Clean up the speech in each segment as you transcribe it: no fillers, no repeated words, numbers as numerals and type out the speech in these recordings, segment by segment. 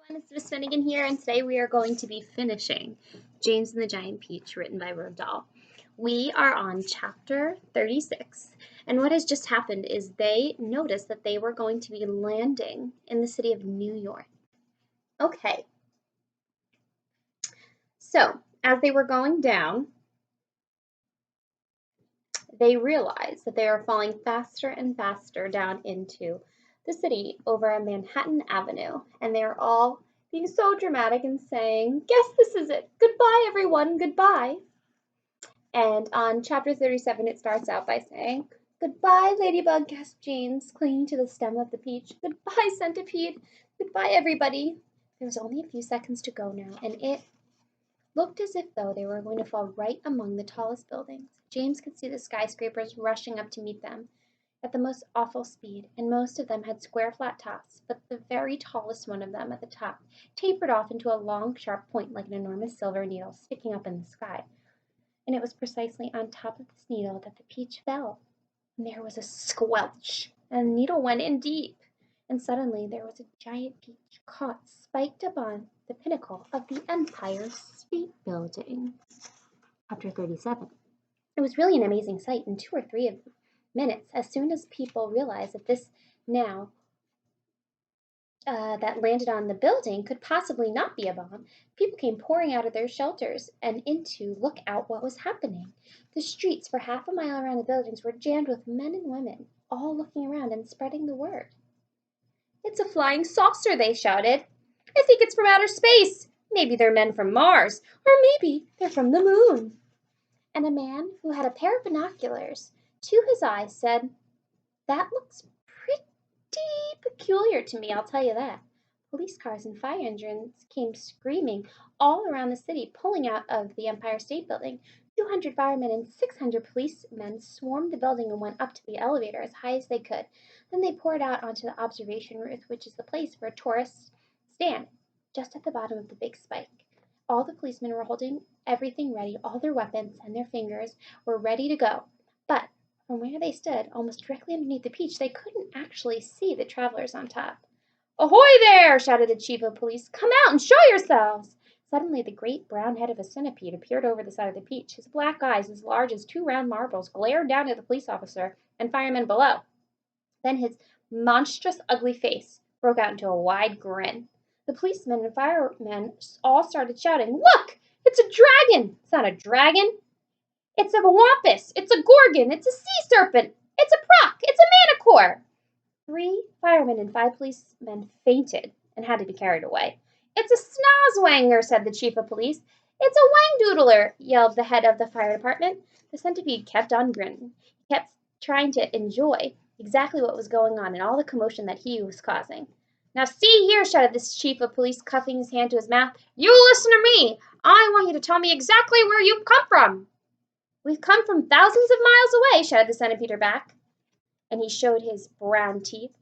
everyone, it's Miss Finnegan here, and today we are going to be finishing James and the Giant Peach, written by Roald Dahl. We are on chapter 36, and what has just happened is they noticed that they were going to be landing in the city of New York. Okay, so as they were going down, they realized that they were falling faster and faster down into the city over a Manhattan Avenue, and they were all being so dramatic and saying, "Guess this is it. Goodbye, everyone. Goodbye." And on chapter 37, it starts out by saying, "Goodbye, Ladybug," gasped James, clinging to the stem of the peach. "Goodbye, Centipede. Goodbye, everybody." There was only a few seconds to go now, and it looked as if though they were going to fall right among the tallest buildings. James could see the skyscrapers rushing up to meet them at the most awful speed, and most of them had square flat tops, but the very tallest one of them at the top tapered off into a long sharp point like an enormous silver needle sticking up in the sky. And it was precisely on top of this needle that the peach fell. And there was a squelch, and the needle went in deep, and suddenly there was a giant peach caught spiked up on the pinnacle of the Empire State Building. Chapter 37. It was really an amazing sight. In 2 or 3 minutes, as soon as people realized that this now that landed on the building could possibly not be a bomb, people came pouring out of their shelters and in to look out what was happening. The streets for half a mile around the buildings were jammed with men and women, all looking around and spreading the word. "It's a flying saucer," they shouted. "I think it's from outer space. Maybe they're men from Mars, or maybe they're from the moon." And a man who had a pair of binoculars to his eyes said, "That looks pretty peculiar to me, I'll tell you that." Police cars and fire engines came screaming all around the city, pulling out of the Empire State Building. 200 firemen and 600 policemen swarmed the building and went up to the elevator as high as they could. Then they poured out onto the observation roof, which is the place where tourists stand, just at the bottom of the big spike. All the policemen were holding everything ready, all their weapons and their fingers were ready to go. But from where they stood, almost directly underneath the peach, they couldn't actually see the travelers on top. "Ahoy there!" shouted the chief of police. "Come out and show yourselves!" Suddenly the great brown head of a centipede appeared over the side of the peach. His black eyes, as large as 2 round marbles, glared down at the police officer and firemen below. Then his monstrous, ugly face broke out into a wide grin. The policemen and firemen all started shouting, "Look! It's a dragon!" "It's not a dragon. It's a wampus. It's a gorgon. It's a sea serpent. It's a proc. It's a manicore." 3 firemen and 5 policemen fainted and had to be carried away. "It's a snozwanger," said the chief of police. "It's a wangdoodler," yelled the head of the fire department. The centipede kept on grinning. He kept trying to enjoy exactly what was going on and all the commotion that he was causing. "Now see here," shouted the chief of police, cupping his hand to his mouth. "You listen to me. I want you to tell me exactly where you come from." "We've come from thousands of miles away," shouted the centipede back, and he showed his brown teeth.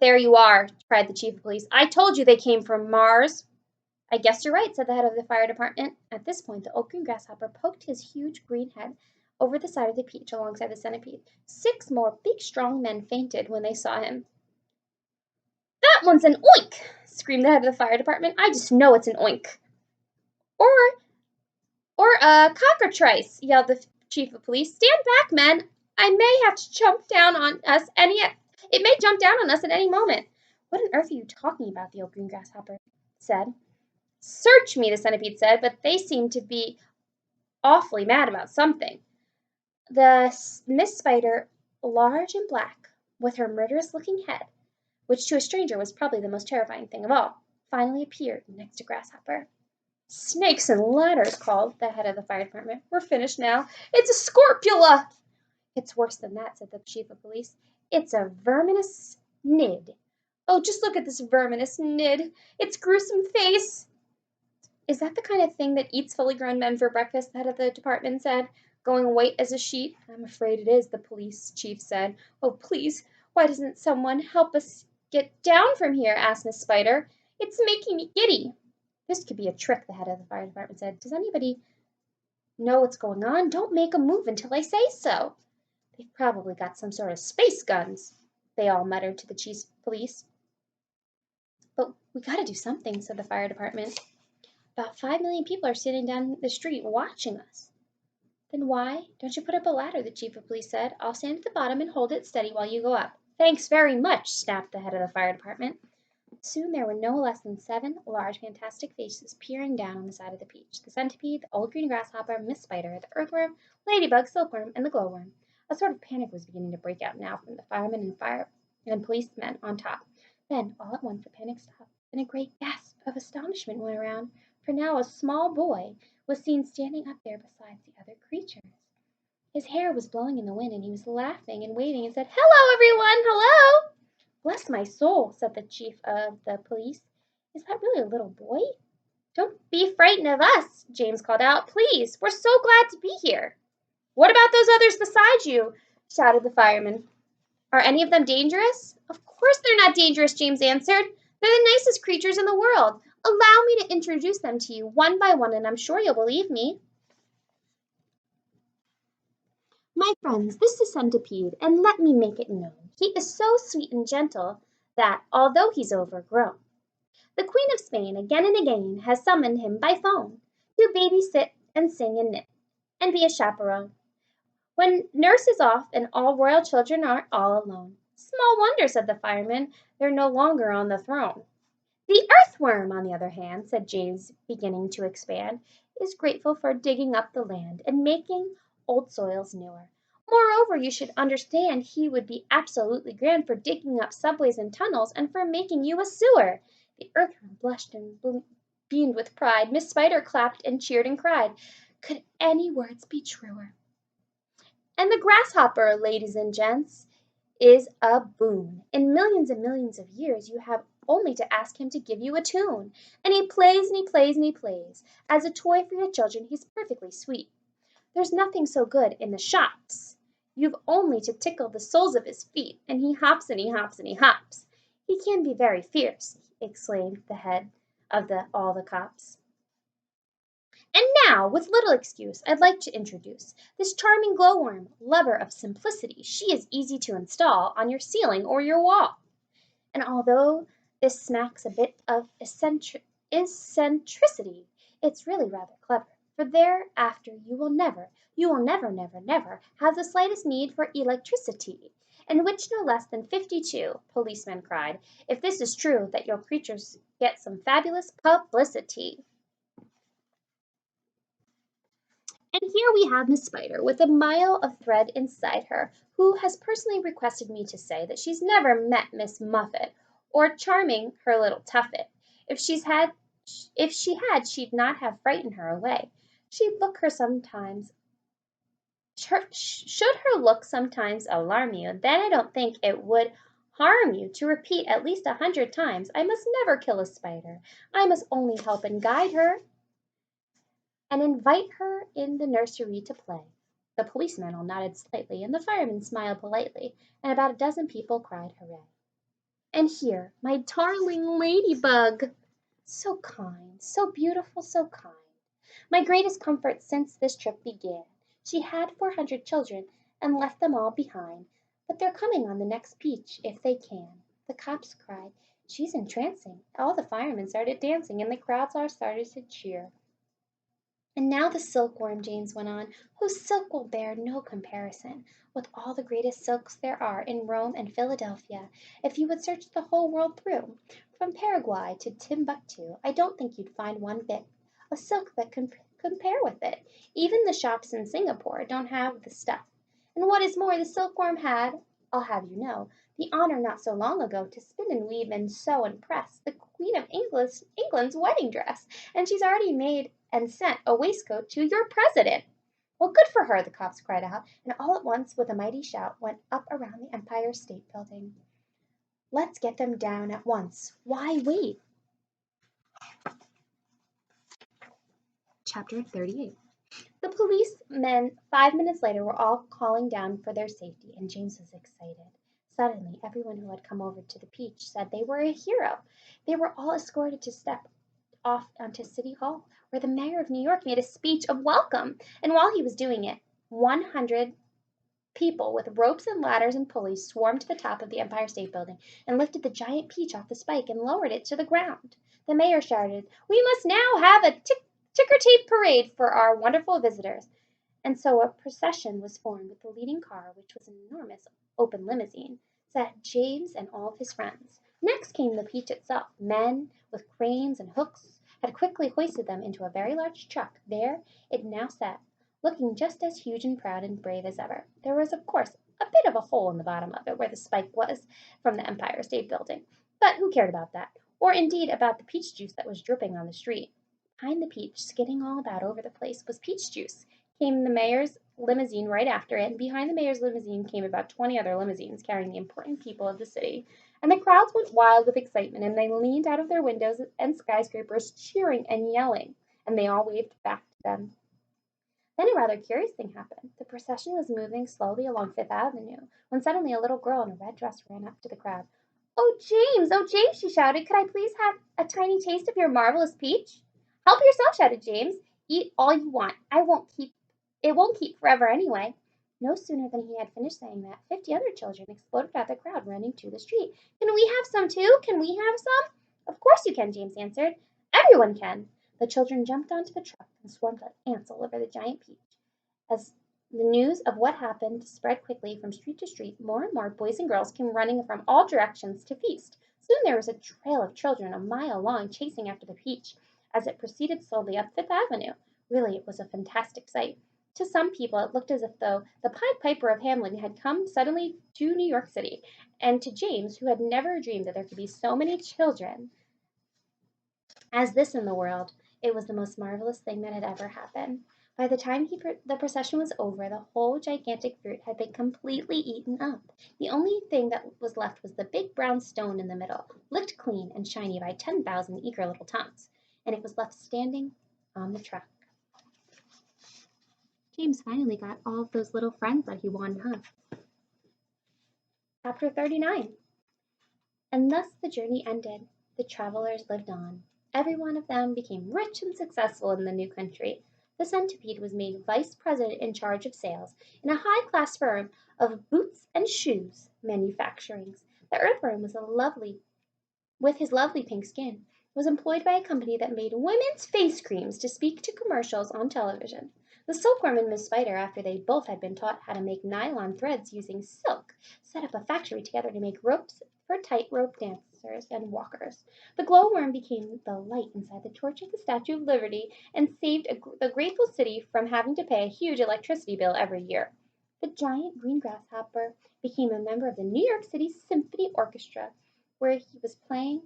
"There you are," cried the chief of police. "I told you they came from Mars." "I guess you're right," said the head of the fire department. At this point, the old green grasshopper poked his huge green head over the side of the peach alongside the centipede. 6 more big, strong men fainted when they saw him. "That one's an oink!" screamed the head of the fire department. "I just know it's an oink." Or a cockatrice," yelled the chief of police. "Stand back, men. It may jump down on us at any moment." "What on earth are you talking about?" the old green grasshopper said. "Search me," the centipede said, but they seemed to be awfully mad about something. The Miss Spider, large and black, with her murderous-looking head, which to a stranger was probably the most terrifying thing of all, finally appeared next to Grasshopper. "Snakes and ladders," called the head of the fire department. "We're finished now. It's a scorpula." "It's worse than that," said the chief of police. "It's a verminous nid. Oh, just look at this verminous nid. Its gruesome face." "Is that the kind of thing that eats fully grown men for breakfast?" the head of the department said, going white as a sheet. "I'm afraid it is," the police chief said. "Oh, please, why doesn't someone help us get down from here?" asked Miss Spider. "It's making me giddy." "This could be a trick," the head of the fire department said. "Does anybody know what's going on? Don't make a move until I say so." "They've probably got some sort of space guns," they all muttered to the chief of police. "But We gotta do something, said the fire department. About 5 million people are standing down the street watching us. Then why don't you put up a ladder, the chief of police said. I'll stand at the bottom and hold it steady while you go up. Thanks very much, snapped the head of the fire department. Soon there were no less than 7 large, fantastic faces peering down on the side of the peach. The centipede, the old green grasshopper, Miss Spider, the earthworm, ladybug, silkworm, and the glowworm. A sort of panic was beginning to break out now from the firemen and policemen on top. Then, all at once, the panic stopped, and a great gasp of astonishment went around, for now a small boy was seen standing up there beside the other creatures. His hair was blowing in the wind, and he was laughing and waving and said, "Hello, everyone! Hello!" "Bless my soul," said the chief of the police. "Is that really a little boy?" "Don't be frightened of us," James called out. "Please, we're so glad to be here." "What about those others beside you?" shouted the fireman. "Are any of them dangerous?" "Of course they're not dangerous," James answered. "They're the nicest creatures in the world. Allow me to introduce them to you one by one, and I'm sure you'll believe me. My friends, this is Centipede, and let me make it known. He is so sweet and gentle that, although he's overgrown, the Queen of Spain again and again has summoned him by phone to babysit and sing and knit and be a chaperone when nurse is off and all royal children are all alone. Small wonder, said the fireman, they're no longer on the throne. The earthworm, on the other hand, said James, beginning to expand, is grateful for digging up the land and making old soils newer. Moreover, you should understand he would be absolutely grand for digging up subways and tunnels and for making you a sewer. The earthworm blushed and beamed with pride. Miss Spider clapped and cheered and cried. Could any words be truer? And the grasshopper, ladies and gents, is a boon. In millions and millions of years you have only to ask him to give you a tune. And he plays and he plays and he plays. As a toy for your children, he's perfectly sweet. There's nothing so good in the shops. You've only to tickle the soles of his feet, and he hops and he hops and he hops. He can be very fierce, exclaimed the head of all the cops. And now, with little excuse, I'd like to introduce this charming glowworm, lover of simplicity. She is easy to install on your ceiling or your wall. And although this smacks a bit of eccentricity, it's really rather clever, for thereafter you will never, never, never have the slightest need for electricity. And which no less than 52 policemen cried, if this is true, that your creatures get some fabulous publicity. And here we have Miss Spider, with a mile of thread inside her, who has personally requested me to say that she's never met Miss Muffet, or Charming, her little tuffet. If she had, she'd not have frightened her away. She'd look her sometimes. Should her look sometimes alarm you, then I don't think it would harm you to repeat at least 100 times, I must never kill a spider. I must only help and guide her and invite her in the nursery to play. The policeman all nodded slightly, and the fireman smiled politely, and about a dozen people cried hooray. And here, my darling ladybug! So kind, so beautiful, so kind. My greatest comfort since this trip began. She had 400 children, and left them all behind. But they're coming on the next peach, if they can. The cops cried, she's entrancing. All the firemen started dancing, and the crowds all started to cheer. And now the silkworm, James went on, whose silk will bear no comparison with all the greatest silks there are in Rome and Philadelphia. If you would search the whole world through, from Paraguay to Timbuktu, I don't think you'd find one bit of silk that can compare with it. Even the shops in Singapore don't have the stuff. And what is more, the silkworm had, I'll have you know, the honor not so long ago to spin and weave and sew and press the Queen of England's wedding dress, and she's already made and sent a waistcoat to your president. Well, good for her, the cops cried out, and all at once, with a mighty shout, went up around the Empire State Building. Let's get them down at once. Why wait? Chapter 38. The policemen 5 minutes later were all calling down for their safety, and James was excited. Suddenly, everyone who had come over to the peach said they were a hero. They were all escorted to step off onto City Hall, where the mayor of New York made a speech of welcome, and while he was doing it, 100 People with ropes and ladders and pulleys swarmed to the top of the Empire State Building and lifted the giant peach off the spike and lowered it to the ground. The mayor shouted, "We must now have a ticker tape parade for our wonderful visitors." And so a procession was formed with the leading car, which was an enormous open limousine, sat James and all of his friends. Next came the peach itself. Men with cranes and hooks had quickly hoisted them into a very large truck. There it now sat, looking just as huge and proud and brave as ever. There was, of course, a bit of a hole in the bottom of it where the spike was from the Empire State Building, but who cared about that? Or indeed about the peach juice that was dripping on the street. Behind the peach, skidding all about over the place, was peach juice. Came the mayor's limousine right after it, and behind the mayor's limousine came about 20 other limousines carrying the important people of the city. And the crowds went wild with excitement, and they leaned out of their windows and skyscrapers cheering and yelling, and they all waved back to them. Then a rather curious thing happened. The procession was moving slowly along Fifth Avenue when suddenly a little girl in a red dress ran up to the crowd. Oh, James, she shouted. Could I please have a tiny taste of your marvelous peach? Help yourself, shouted James. Eat all you want. It won't keep forever anyway. No sooner than he had finished saying that, 50 other children exploded out of the crowd running to the street. Can we have some too? Can we have some? Of course you can, James answered. Everyone can. The children jumped onto the truck and swarmed like ants all over the giant peach. As the news of what happened spread quickly from street to street, more and more boys and girls came running from all directions to feast. Soon there was a trail of children a mile long chasing after the peach as it proceeded slowly up Fifth Avenue. Really, it was a fantastic sight. To some people, it looked as if though the Pied Piper of Hamelin had come suddenly to New York City, and to James, who had never dreamed that there could be so many children as this in the world, it was the most marvelous thing that had ever happened. By the time the procession was over, the whole gigantic fruit had been completely eaten up. The only thing that was left was the big brown stone in the middle, licked clean and shiny by 10,000 eager little tongues, and it was left standing on the truck. James finally got all of those little friends that he wanted, huh? Chapter 39. And thus the journey ended. The travelers lived on. Every one of them became rich and successful in the new country. The centipede was made vice president in charge of sales in a high-class firm of boots and shoes manufacturings. The earthworm was with his lovely pink skin, was employed by a company that made women's face creams to speak to commercials on television. The silkworm and Miss Spider, after they both had been taught how to make nylon threads using silk, set up a factory together to make ropes for tightrope dancers and walkers. The glowworm became the light inside the torch of the Statue of Liberty and saved the grateful city from having to pay a huge electricity bill every year. The giant green grasshopper became a member of the New York City Symphony Orchestra, where he was playing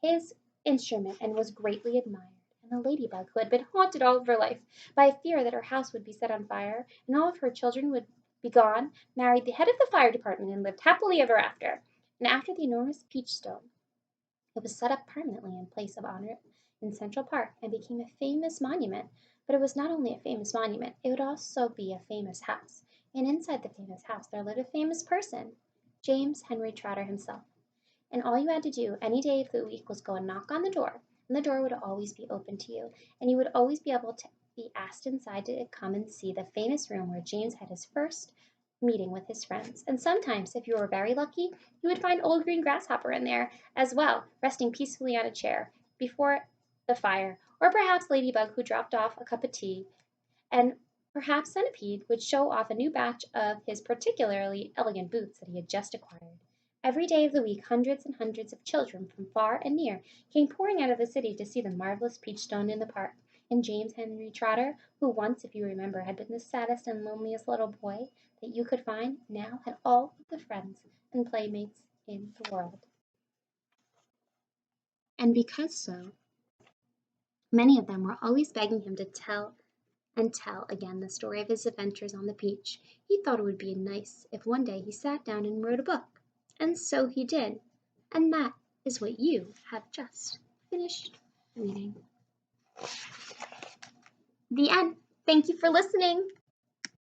his instrument and was greatly admired. And the ladybug, who had been haunted all of her life by a fear that her house would be set on fire and all of her children would be gone, married the head of the fire department and lived happily ever after. And after the enormous peach stone, it was set up permanently in place of honor in Central Park and became a famous monument. But it was not only a famous monument, it would also be a famous house. And inside the famous house there lived a famous person, James Henry Trotter himself. And all you had to do any day of the week was go and knock on the door, and the door would always be open to you, and you would always be able to be asked inside to come and see the famous room where James had his first meeting with his friends. And sometimes, if you were very lucky, you would find old green grasshopper in there as well, resting peacefully on a chair before the fire, or perhaps ladybug who dropped off a cup of tea, and perhaps centipede would show off a new batch of his particularly elegant boots that he had just acquired. Every day of the week hundreds and hundreds of children from far and near came pouring out of the city to see the marvelous peach stone in the park, and James Henry Trotter, who once, if you remember, had been the saddest and loneliest little boy that you could find, now had all of the friends and playmates in the world. And because so, many of them were always begging him to tell and tell again the story of his adventures on the peach. He thought it would be nice if one day he sat down and wrote a book. And so he did. And that is what you have just finished reading. The end. Thank you for listening.